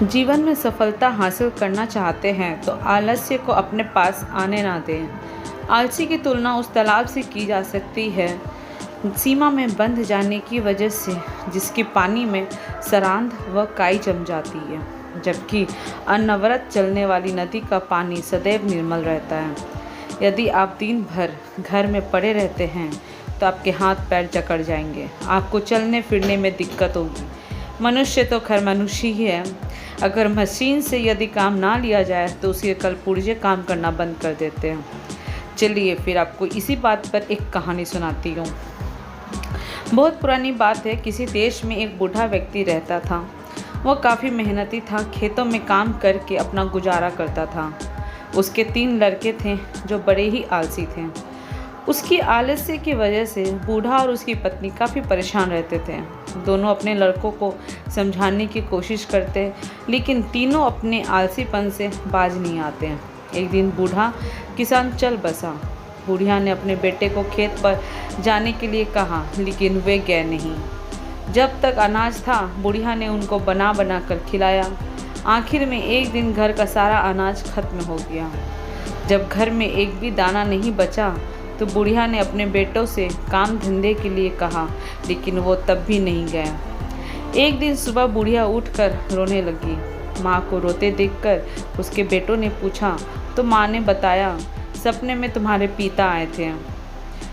जीवन में सफलता हासिल करना चाहते हैं तो आलस्य को अपने पास आने ना दें। आलसी की तुलना उस तालाब से की जा सकती है सीमा में बंध जाने की वजह से, जिसके पानी में सरांध व काई जम जाती है, जबकि अनवरत चलने वाली नदी का पानी सदैव निर्मल रहता है। यदि आप दिन भर घर में पड़े रहते हैं तो आपके हाथ पैर जकड़ जाएंगे, आपको चलने फिरने में दिक्कत होगी। मनुष्य तो खैर मनुष्य ही है। अगर मशीन से यदि काम ना लिया जाए तो उसके कलपुर्जे काम करना बंद कर देते हैं। चलिए फिर आपको इसी बात पर एक कहानी सुनाती हूँ। बहुत पुरानी बात है। किसी देश में एक बूढ़ा व्यक्ति रहता था। वह काफ़ी मेहनती था, खेतों में काम करके अपना गुजारा करता था। उसके 3 लड़के थे जो बड़े ही आलसी थे। उसकी आलस्य की वजह से बूढ़ा और उसकी पत्नी काफ़ी परेशान रहते थे। दोनों अपने लड़कों को समझाने की कोशिश करते, लेकिन तीनों अपने आलसीपन से बाज नहीं आते। एक दिन बूढ़ा किसान चल बसा। बुढ़िया ने अपने बेटे को खेत पर जाने के लिए कहा, लेकिन वे गए नहीं। जब तक अनाज था बुढ़िया ने उनको बना बना कर खिलाया। आखिर में एक दिन घर का सारा अनाज खत्म हो गया। जब घर में एक भी दाना नहीं बचा तो बुढ़िया ने अपने बेटों से काम धंधे के लिए कहा, लेकिन वो तब भी नहीं गया। एक दिन सुबह बुढ़िया उठकर रोने लगी। माँ को रोते देखकर उसके बेटों ने पूछा तो माँ ने बताया, सपने में तुम्हारे पिता आए थे।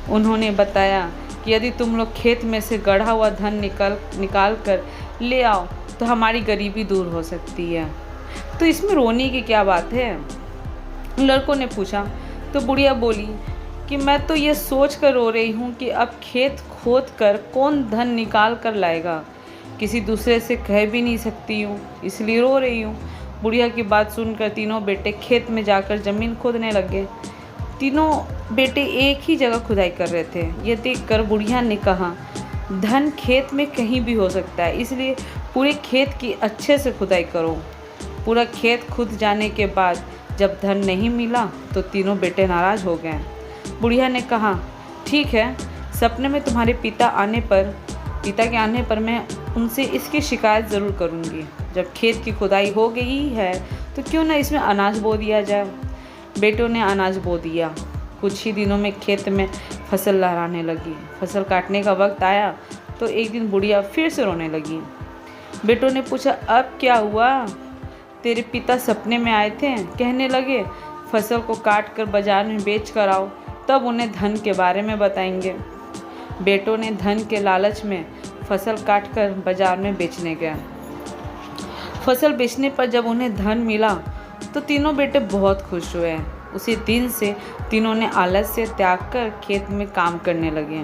उन्होंने बताया कि यदि तुम लोग खेत में से गढ़ा हुआ धन निकाल कर ले आओ तो हमारी गरीबी दूर हो सकती है। तो इसमें रोने की क्या बात है? लड़कों ने पूछा। तो बुढ़िया बोली कि मैं तो ये सोच कर रो रही हूँ कि अब खेत खोद कर कौन धन निकाल कर लाएगा। किसी दूसरे से कह भी नहीं सकती हूँ, इसलिए रो रही हूँ। बुढ़िया की बात सुनकर तीनों बेटे खेत में जाकर ज़मीन खोदने लगे। तीनों बेटे एक ही जगह खुदाई कर रहे थे। ये देखकर बुढ़िया ने कहा, धन खेत में कहीं भी हो सकता है, इसलिए पूरे खेत की अच्छे से खुदाई करो। पूरा खेत खुद जाने के बाद जब धन नहीं मिला तो तीनों बेटे नाराज़ हो गए। बुढ़िया ने कहा, ठीक है, सपने में तुम्हारे पिता के आने पर मैं उनसे इसकी शिकायत ज़रूर करूँगी। जब खेत की खुदाई हो गई है तो क्यों ना इसमें अनाज बो दिया जाए। बेटों ने अनाज बो दिया। कुछ ही दिनों में खेत में फसल लहराने लगी। फसल काटने का वक्त आया तो एक दिन बुढ़िया फिर से रोने लगी। बेटों ने पूछा, अब क्या हुआ? तेरे पिता सपने में आए थे, कहने लगे फसल को काट कर बाजार में बेच कर आओ, तब उन्हें धन के बारे में बताएंगे। बेटों ने धन के लालच में फसल काटकर बाजार में बेचने गए। फसल बेचने पर जब उन्हें धन मिला तो तीनों बेटे बहुत खुश हुए। उसी दिन से तीनों ने आलस्य त्याग कर खेत में काम करने लगे।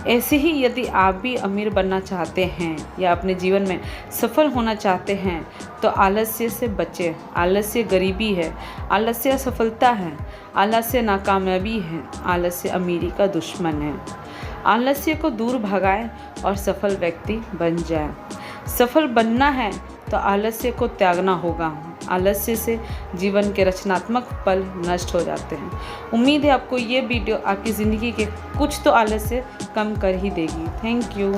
ऐसे ही यदि आप भी अमीर बनना चाहते हैं या अपने जीवन में सफल होना चाहते हैं तो आलस्य से बचें। आलस्य गरीबी है, आलस्य असफलता है, आलस्य नाकामयाबी है, आलस्य अमीरी का दुश्मन है। आलस्य को दूर भगाएं और सफल व्यक्ति बन जाए। सफल बनना है तो आलस्य को त्यागना होगा। आलस्य से जीवन के रचनात्मक पल नष्ट हो जाते हैं। उम्मीद है आपको ये वीडियो आपकी ज़िंदगी के कुछ तो आलस्य कम कर ही देगी। Thank you.